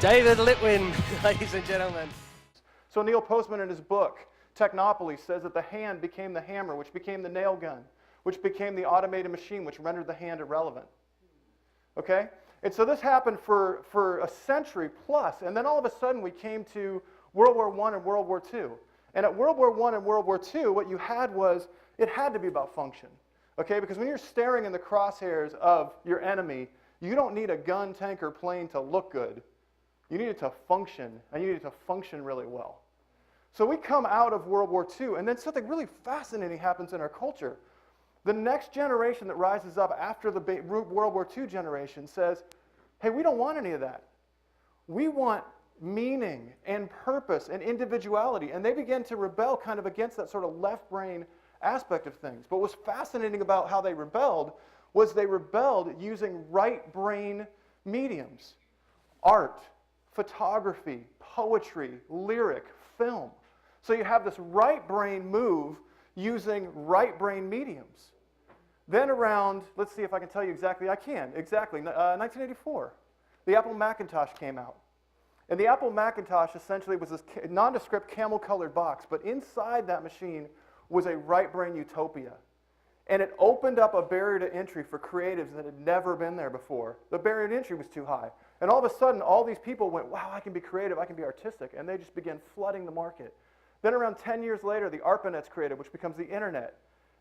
David Litwin, ladies and gentlemen. So Neil Postman in his book, Technopoly, says that the hand became the hammer, which became the nail gun, which became the automated machine, which rendered the hand irrelevant. Okay? And so this happened for a century plus, and then all of a sudden we came to World War I and World War II. And at World War I and World War II, what you had was, it had to be about function. Okay? Because when you're staring in the crosshairs of your enemy, you don't need a gun, tank, or plane to look good. You need it to function, and you need it to function really well. So we come out of World War II, and then something really fascinating happens in our culture. The next generation that rises up after the World War II generation says, hey, we don't want any of that. We want meaning and purpose and individuality. And they begin to rebel kind of against that sort of left brain aspect of things. But what's fascinating about how they rebelled was they rebelled using right brain mediums. Art, photography, poetry, lyric, film. So you have this right brain move using right brain mediums. Then around, let's see if I can tell you exactly, 1984, the Apple Macintosh came out. And the Apple Macintosh essentially was this nondescript camel-colored box, but inside that machine was a right brain utopia. And it opened up a barrier to entry for creatives that had never been there before. The barrier to entry was too high. And all of a sudden, all these people went, wow, I can be creative, I can be artistic, and they just began flooding the market. Then around 10 years later, the ARPANET's created, which becomes the internet.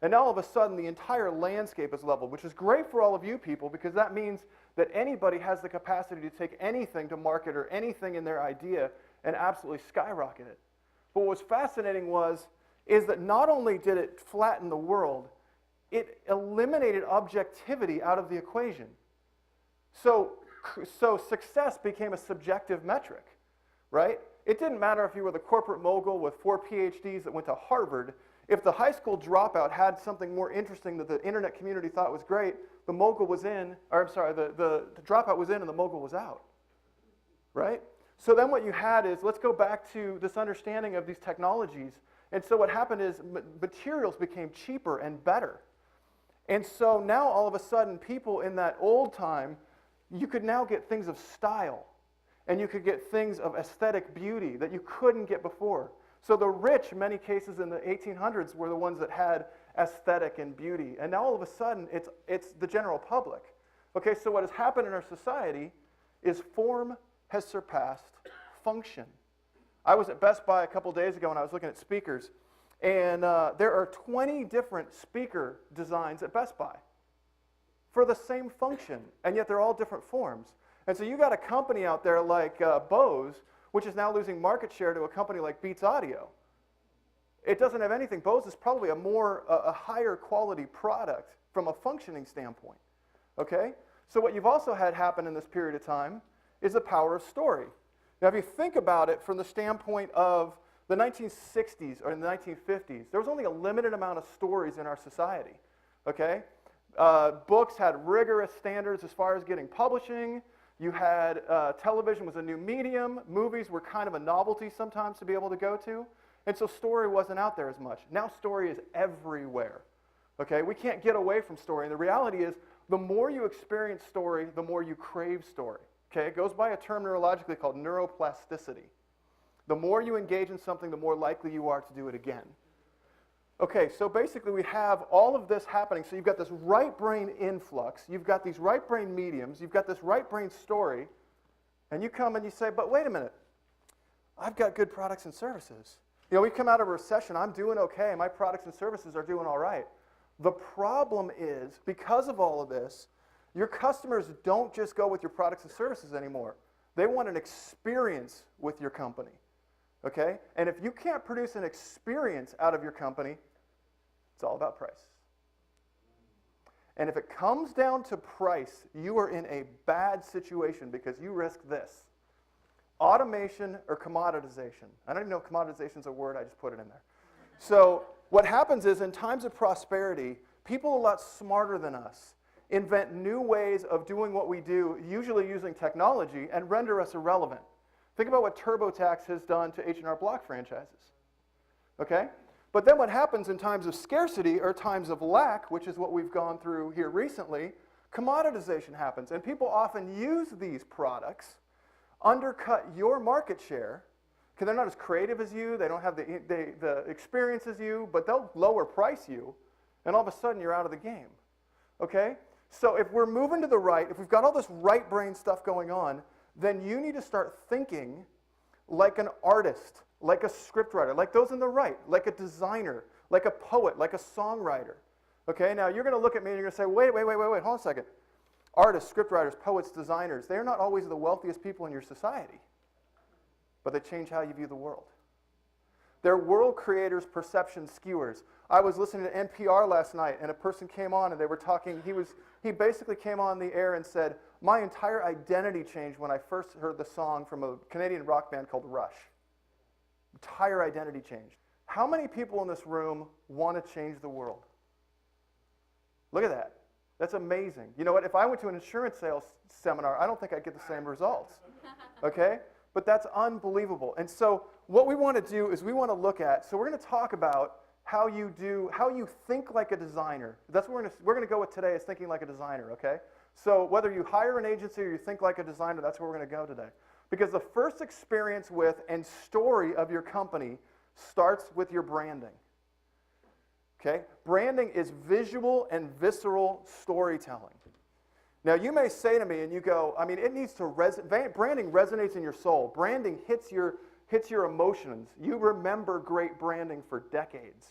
And now all of a sudden, the entire landscape is leveled, which is great for all of you people, because that means that anybody has the capacity to take anything to market or anything in their idea and absolutely skyrocket it. But what was fascinating is that not only did it flatten the world, it eliminated objectivity out of the equation. So success became a subjective metric, right? It didn't matter if you were the corporate mogul with 4 PhDs that went to Harvard. If the high school dropout had something more interesting that the internet community thought was great, the mogul was in, or I'm sorry, the dropout was in and the mogul was out, right? So then what you had is, let's go back to this understanding of these technologies. And so what happened is materials became cheaper and better. And so now all of a sudden, people in that old time, you could now get things of style. And you could get things of aesthetic beauty that you couldn't get before. So the rich, in many cases in the 1800s, were the ones that had aesthetic and beauty. And now all of a sudden, it's the general public. Okay, so what has happened in our society is form has surpassed function. I was at Best Buy a couple days ago and I was looking at speakers. And there are 20 different speaker designs at Best Buy for the same function, and yet they're all different forms. And so you got a company out there like Bose, which is now losing market share to a company like Beats Audio. It doesn't have anything. Bose is probably a higher quality product from a functioning standpoint. Okay? So what you've also had happen in this period of time is the power of story. Now if you think about it from the standpoint of the 1960s or in the 1950s, there was only a limited amount of stories in our society. Okay? Books had rigorous standards as far as getting publishing. You had television was a new medium. Movies were kind of a novelty sometimes to be able to go to. And so story wasn't out there as much. Now story is everywhere. Okay? We can't get away from story. And the reality is, the more you experience story, the more you crave story. Okay? It goes by a term neurologically called neuroplasticity. The more you engage in something, the more likely you are to do it again. Okay, so basically we have all of this happening. So you've got this right brain influx, you've got these right brain mediums, you've got this right brain story, and you come and you say, but wait a minute, I've got good products and services. You know, we come out of a recession, I'm doing okay, my products and services are doing all right. The problem is, because of all of this, your customers don't just go with your products and services anymore. They want an experience with your company. Okay? And if you can't produce an experience out of your company, it's all about price. And if it comes down to price, you are in a bad situation because you risk this. Automation or commoditization. I don't even know if commoditization is a word, I just put it in there. So what happens is in times of prosperity, people a lot smarter than us invent new ways of doing what we do, usually using technology, and render us irrelevant. Think about what TurboTax has done to H&R Block franchises. Okay? But then what happens in times of scarcity or times of lack, which is what we've gone through here recently, commoditization happens. And people often use these products undercut your market share, because they're not as creative as you, they don't have the experience as you, but they'll lower price you, and all of a sudden you're out of the game. Okay? So if we're moving to the right, if we've got all this right brain stuff going on, then you need to start thinking like an artist, like a scriptwriter, like those in the right, like a designer, like a poet, like a songwriter. Okay? Now you're going to look at me and you're going to say, wait, hold on a second. Artists, scriptwriters, poets, designers, they're not always the wealthiest people in your society, but they change how you view the world. They're world creators, perception skewers. I was listening to NPR last night, and a person came on, and they were talking. He basically came on the air and said, my entire identity changed when I first heard the song from a Canadian rock band called Rush. Entire identity changed. How many people in this room want to change the world? Look at that. That's amazing. You know what? If I went to an insurance sales seminar, I don't think I'd get the same results. Okay? But that's unbelievable. And so what we want to do is we want to look at, so we're going to talk about how you think like a designer. That's what we're going to go with today, is thinking like a designer, okay? So whether you hire an agency or you think like a designer, that's where we're going to go today. Because the first experience with and story of your company starts with your branding. Okay? Branding is visual and visceral storytelling. Now, you may say to me, and you go, I mean, it needs to branding resonates in your soul. Branding hits your emotions. You remember great branding for decades.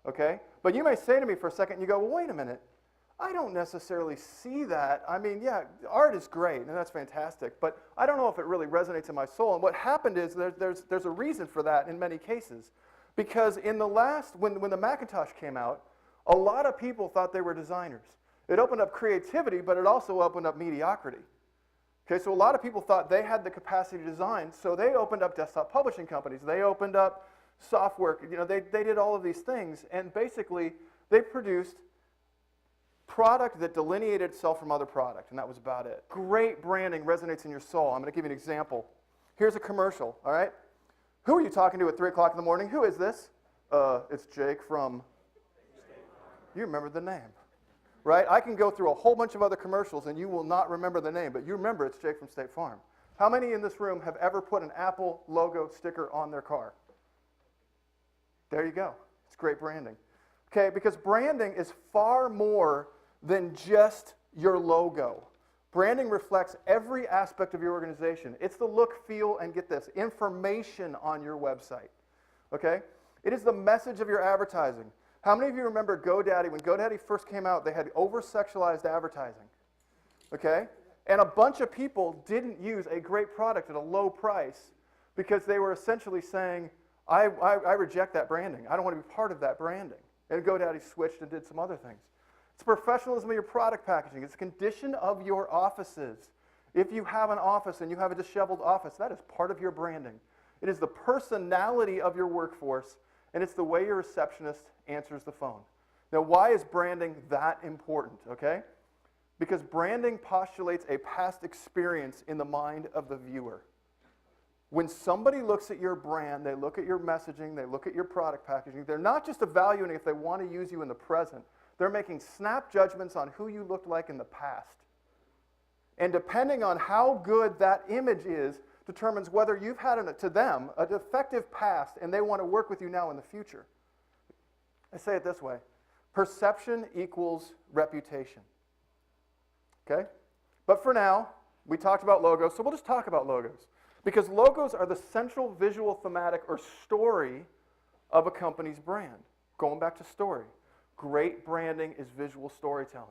Okay? But you may say to me for a second, and you go, well, wait a minute. I don't necessarily see that. I mean, yeah, art is great, and that's fantastic, but I don't know if it really resonates in my soul. And what happened is there's a reason for that in many cases. Because in the when the Macintosh came out, a lot of people thought they were designers. It opened up creativity, but it also opened up mediocrity. Okay, so a lot of people thought they had the capacity to design, so they opened up desktop publishing companies. They opened up software. You know, they did all of these things, and basically they produced product that delineated itself from other product, and that was about it. Great branding resonates in your soul. I'm going to give you an example. Here's a commercial, all right? Who are you talking to at 3 o'clock in the morning? Who is this? It's Jake from... You remember the name, right? I can go through a whole bunch of other commercials, and you will not remember the name, but you remember it's Jake from State Farm. How many in this room have ever put an Apple logo sticker on their car? There you go. It's great branding. Okay, because branding is far more than just your logo. Branding reflects every aspect of your organization. It's the look, feel, and get this, information on your website. Okay? It is the message of your advertising. How many of you remember GoDaddy? When GoDaddy first came out, they had over-sexualized advertising. Okay? And a bunch of people didn't use a great product at a low price because they were essentially saying, I reject that branding. I don't want to be part of that branding. And GoDaddy switched and did some other things. It's professionalism of your product packaging. It's a condition of your offices. If you have an office and you have a disheveled office, that is part of your branding. It is the personality of your workforce, and it's the way your receptionist answers the phone. Now, why is branding that important, okay? Because branding postulates a past experience in the mind of the viewer. When somebody looks at your brand, they look at your messaging, they look at your product packaging, they're not just evaluating if they want to use you in the present, they're making snap judgments on who you looked like in the past. And depending on how good that image is, determines whether you've had, to them, a defective past and they want to work with you now in the future. I say it this way. Perception equals reputation. Okay? But for now, we talked about logos, so we'll just talk about logos. Because logos are the central visual thematic or story of a company's brand. Going back to story. Great branding is visual storytelling.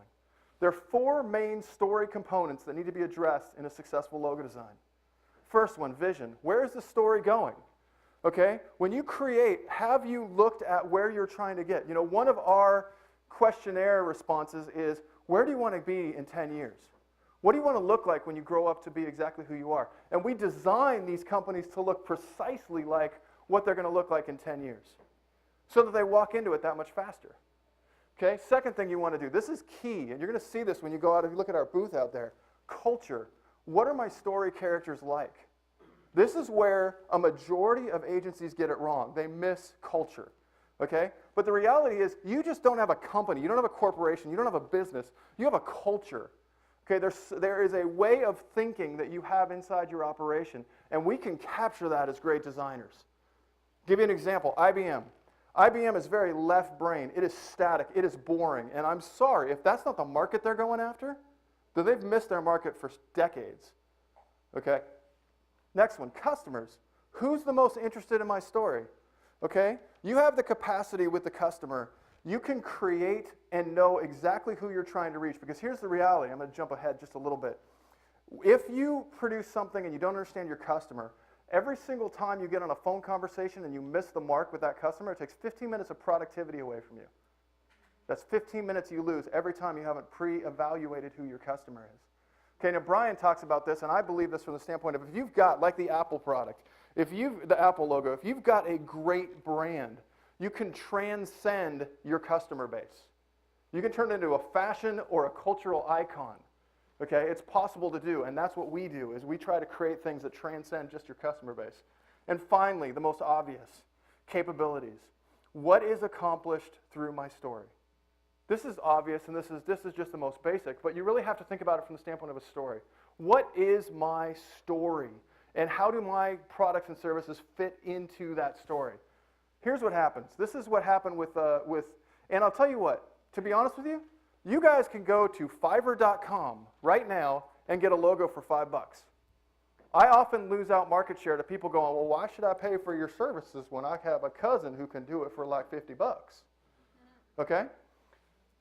There are 4 main story components that need to be addressed in a successful logo design. First one, vision. Where is the story going? Okay? When you create, have you looked at where you're trying to get? You know, one of our questionnaire responses is, where do you want to be in 10 years? What do you want to look like when you grow up to be exactly who you are? And we design these companies to look precisely like what they're going to look like in 10 years so that they walk into it that much faster. Okay, second thing you want to do, this is key, and you're going to see this when you go out, if you look at our booth out there, culture. What are my story characters like? This is where a majority of agencies get it wrong. They miss culture, okay? But the reality is you just don't have a company, you don't have a corporation, you don't have a business, you have a culture, Okay, there is a way of thinking that you have inside your operation, and we can capture that as great designers. Give you an example, IBM. IBM is very left brain. It is static. It is boring. And I'm sorry, if that's not the market they're going after, then they've missed their market for decades. Okay? Next one, customers. Who's the most interested in my story? Okay? You have the capacity with the customer. You can create and know exactly who you're trying to reach, because here's the reality. I'm going to jump ahead just a little bit. If you produce something and you don't understand your customer, every single time you get on a phone conversation and you miss the mark with that customer, it takes 15 minutes of productivity away from you. That's 15 minutes you lose every time you haven't pre-evaluated who your customer is. Okay, now Brian talks about this, and I believe this from the standpoint of if you've got, like the Apple product, the Apple logo, if you've got a great brand, you can transcend your customer base. You can turn it into a fashion or a cultural icon. Okay, it's possible to do, and that's what we do, is we try to create things that transcend just your customer base. And finally, the most obvious, capabilities. What is accomplished through my story? This is obvious, and this is just the most basic, but you really have to think about it from the standpoint of a story. What is my story, and how do my products and services fit into that story? Here's what happens. This is what happened with and I'll tell you what, to be honest with you, you guys can go to Fiverr.com right now and get a logo for $5. I often lose out market share to people going, well, why should I pay for your services when I have a cousin who can do it for like $50? Okay?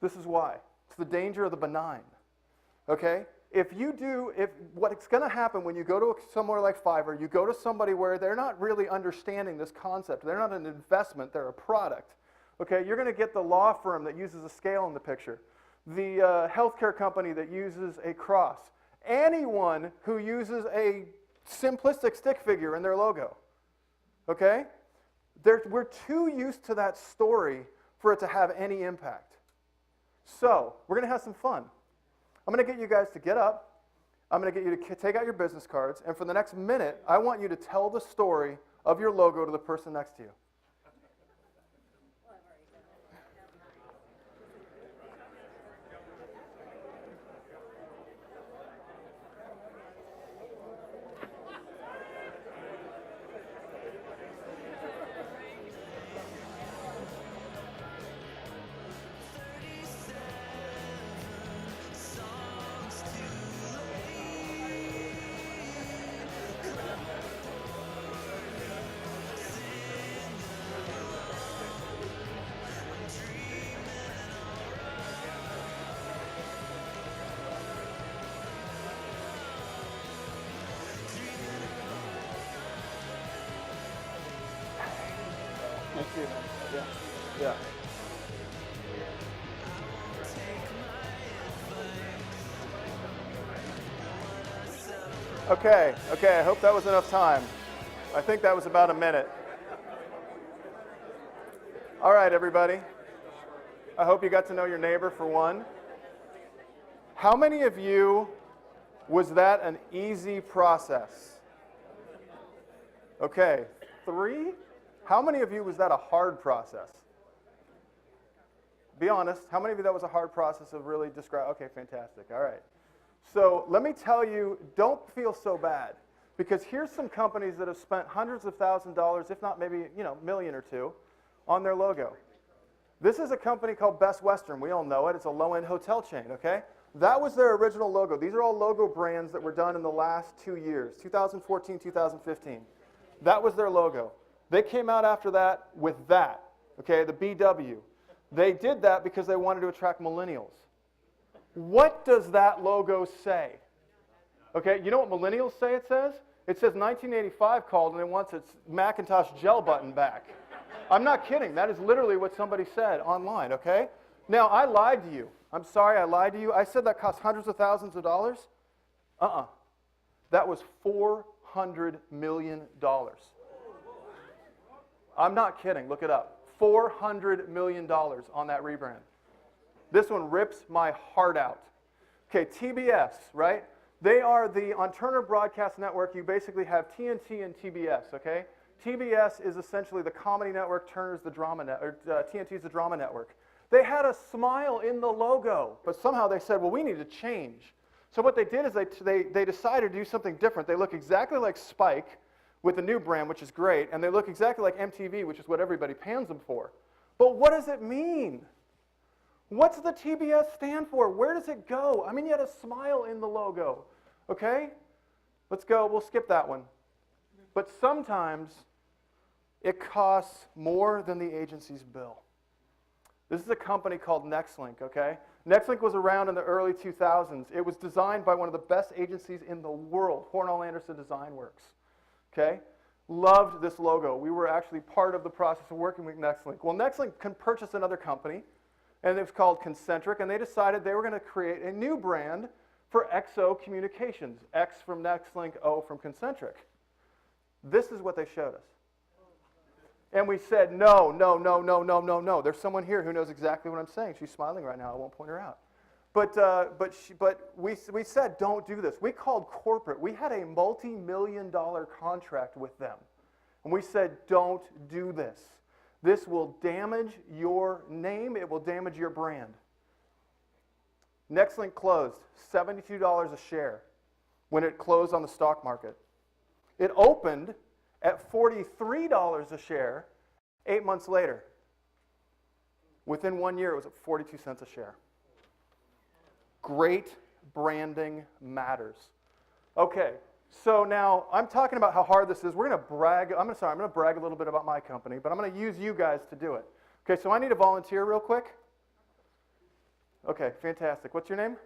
This is why. It's the danger of the benign. Okay? What's going to happen when you go to somewhere like Fiverr, you go to somebody where they're not really understanding this concept. They're not an investment, they're a product. Okay? You're going to get the law firm that uses a scale in the picture, the healthcare company that uses a cross, anyone who uses a simplistic stick figure in their logo. Okay? We're too used to that story for it to have any impact. So, we're going to have some fun. I'm going to get you guys to get up. I'm going to get you to take out your business cards, and for the next minute, I want you to tell the story of your logo to the person next to you. Thank you. Yeah. Okay, I hope that was enough time. I think that was about a minute. All right, everybody. I hope you got to know your neighbor for one. How many of you was that an easy process? Okay, 3? How many of you was that a hard process? Be honest, how many of you that was a hard process of really describe? Okay, fantastic, all right. So let me tell you, don't feel so bad, because here's some companies that have spent hundreds of thousands of dollars, if not maybe, $1 million or $2 on their logo. This is a company called Best Western. We all know it. It's a low-end hotel chain, okay? That was their original logo. These are all logo brands that were done in the last 2 years, 2014, 2015. That was their logo. They came out after that with that, okay, the BW. They did that because they wanted to attract millennials. What does that logo say? Okay, you know what millennials say it says? It says 1985 called and it wants its Macintosh gel button back. I'm not kidding. That is literally what somebody said online, okay? Now, I lied to you. I'm sorry I lied to you. I said that cost hundreds of thousands of dollars. That was $400 million. I'm not kidding. Look it up. $400 million on that rebrand. This one rips my heart out. Okay, TBS, right? They are on Turner Broadcast Network, you basically have TNT and TBS, okay? TBS is essentially the comedy network, Turner's the drama network, TNT's the drama network. They had a smile in the logo, but somehow they said, well, we need to change. So what they did is they decided to do something different. They look exactly like Spike with the new brand, which is great, and they look exactly like MTV, which is what everybody pans them for. But what does it mean? What's the TBS stand for? Where does it go? I mean, you had a smile in the logo, okay? Let's go. We'll skip that one. But sometimes it costs more than the agency's bill. This is a company called Nextlink, okay? Nextlink was around in the early 2000s. It was designed by one of the best agencies in the world, Hornell Anderson Design Works, okay? Loved this logo. We were actually part of the process of working with Nextlink. Well, Nextlink can purchase another company, and it was called Concentric, and they decided they were going to create a new brand for XO Communications. X from Nextlink, O from Concentric. This is what they showed us. And we said, no, no, no, no, no, no, no. There's someone here who knows exactly what I'm saying. She's smiling right now. I won't point her out. But we said, don't do this. We called corporate. We had a multi-million-dollar contract with them. And we said, don't do this. This will damage your name. It will damage your brand. Nextlink closed, $72 a share when it closed on the stock market. It opened at $43 a share 8 months later. Within 1 year, it was at 42 cents a share. Great branding matters. Okay, so now I'm talking about how hard this is. We're going to brag. I'm going to brag a little bit about my company, but I'm going to use you guys to do it. Okay, so I need a volunteer real quick. Okay, fantastic. What's your name?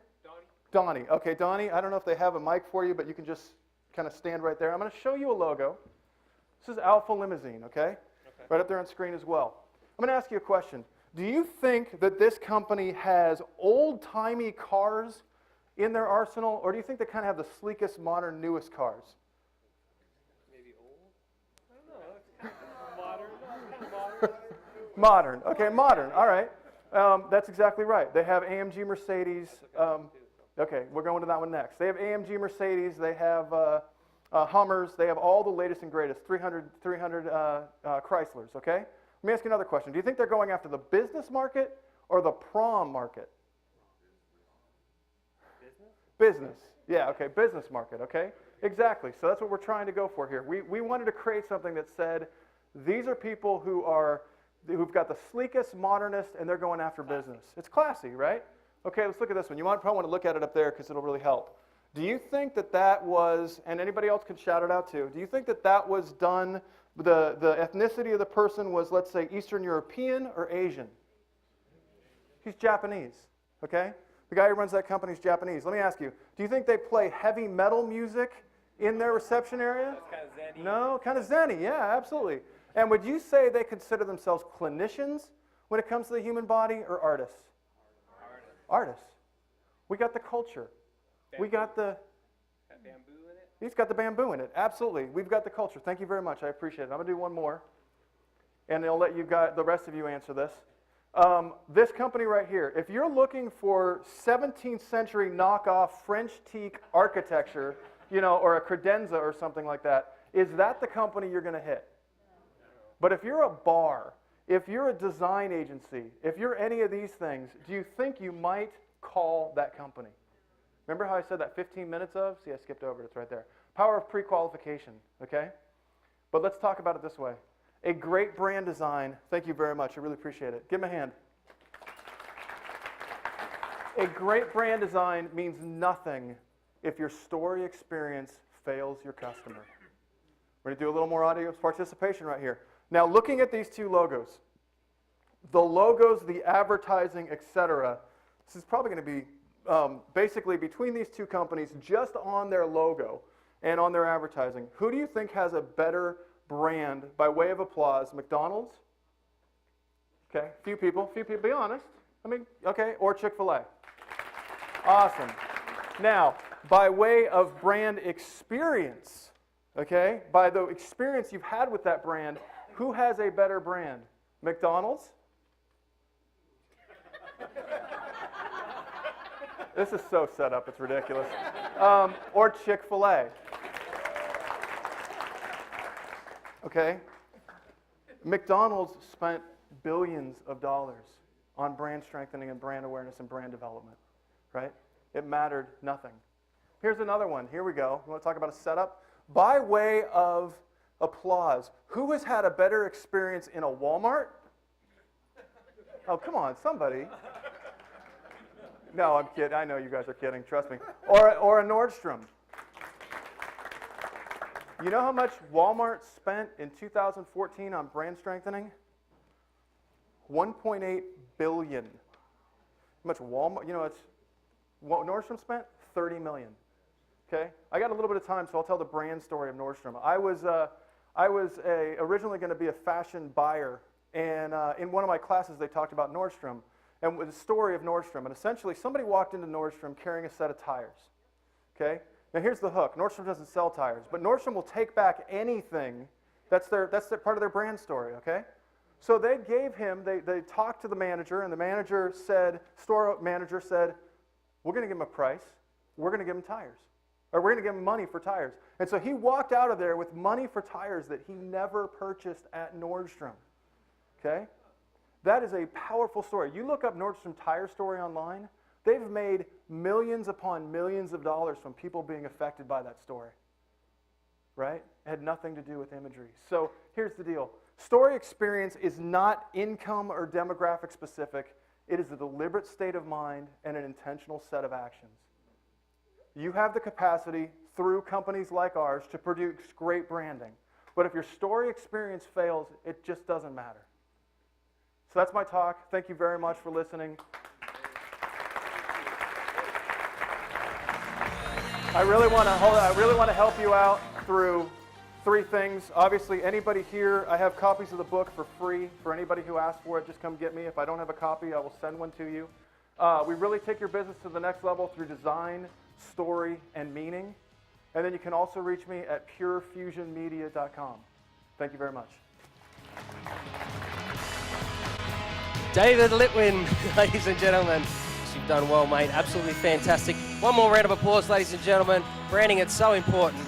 Donnie. Okay, Donnie, I don't know if they have a mic for you, but you can just kind of stand right there. I'm going to show you a logo. This is Alpha Limousine, okay? Right up there on screen as well. I'm going to ask you a question. Do you think that this company has old-timey cars in their arsenal, or do you think they kind of have the sleekest, modern, newest cars? Maybe old? I don't know. Modern. Modern. Okay, modern. All right. That's exactly right. They have AMG Mercedes. Okay, we're going to that one next. They have AMG Mercedes. They have Hummers. They have all the latest and greatest, 300 Chryslers, okay? Let me ask you another question. Do you think they're going after the business market or the prom market? Business. Yeah, okay, business market, okay? Exactly. So that's what we're trying to go for here. We wanted to create something that said, these are people who've got the sleekest, modernist, and they're going after business. It's classy, right? Okay, let's look at this one. You might probably want to look at it up there because it'll really help. Do you think that was, and anybody else can shout it out too, do you think that was done, the ethnicity of the person was, let's say, Eastern European or Asian? He's Japanese, okay? The guy who runs that company is Japanese. Let me ask you, do you think they play heavy metal music in their reception area? That's kind of zen-y. No, kind of zen-y, yeah, absolutely. And would you say they consider themselves clinicians when it comes to the human body or artists? Artists. We got the culture. Bamboo. We got the... Got bamboo in it? He's got the bamboo in it. Absolutely. We've got the culture. Thank you very much. I appreciate it. I'm going to do one more. And I'll let you guys, the rest of you answer this. This company right here, if you're looking for 17th century knockoff French teak architecture, or a credenza or something like that, is that the company you're going to hit? But if you're a bar, if you're a design agency, if you're any of these things, do you think you might call that company? Remember how I said that 15 minutes of? See, I skipped over it. It's right there. Power of pre-qualification, okay? But let's talk about it this way. A great brand design, thank you very much. I really appreciate it. Give him a hand. A great brand design means nothing if your story experience fails your customer. We're going to do a little more audience participation right here. Now, looking at these two logos, the logos, the advertising, etc., this is probably going to be basically between these two companies just on their logo and on their advertising. Who do you think has a better brand by way of applause? McDonald's? Okay, few people, be honest. Okay, or Chick-fil-A. Awesome. Now, by way of brand experience, okay, by the experience you've had with that brand, who has a better brand? McDonald's? This is so set up, it's ridiculous. Or Chick-fil-A. Okay? McDonald's spent billions of dollars on brand strengthening and brand awareness and brand development, right? It mattered nothing. Here's another one. Here we go. You want to talk about a setup? By way of applause, who has had a better experience in a Walmart? Oh, come on, somebody. No, I'm kidding. I know you guys are kidding. Trust me. Or a Nordstrom. You know how much Walmart spent in 2014 on brand strengthening? $1.8 billion. How much Walmart? You know, it's what Nordstrom spent? $30 million. Okay. I got a little bit of time, so I'll tell the brand story of Nordstrom. I was originally going to be a fashion buyer, and in one of my classes they talked about Nordstrom and the story of Nordstrom. And essentially, somebody walked into Nordstrom carrying a set of tires. Okay. Now here's the hook. Nordstrom doesn't sell tires, but Nordstrom will take back anything. That's their part of their brand story, okay? So they gave him, they talked to the manager, and the manager said, store manager said, we're going to give him a price. We're going to give him tires. Or we're going to give him money for tires. And so he walked out of there with money for tires that he never purchased at Nordstrom, okay? That is a powerful story. You look up Nordstrom tire story online, they've made millions upon millions of dollars from people being affected by that story, right? It had nothing to do with imagery. So here's the deal. Story experience is not income or demographic specific. It is a deliberate state of mind and an intentional set of actions. You have the capacity through companies like ours to produce great branding. But if your story experience fails, it just doesn't matter. So that's my talk. Thank you very much for listening. I really want to help you out through 3 things. Obviously, anybody here, I have copies of the book for free. For anybody who asks for it, just come get me. If I don't have a copy, I will send one to you. We really take your business to the next level through design, story, and meaning. And then you can also reach me at purefusionmedia.com. Thank you very much. David Litwin, ladies and gentlemen. You've done well, mate. Absolutely fantastic. One more round of applause, ladies and gentlemen. Branding, it's so important.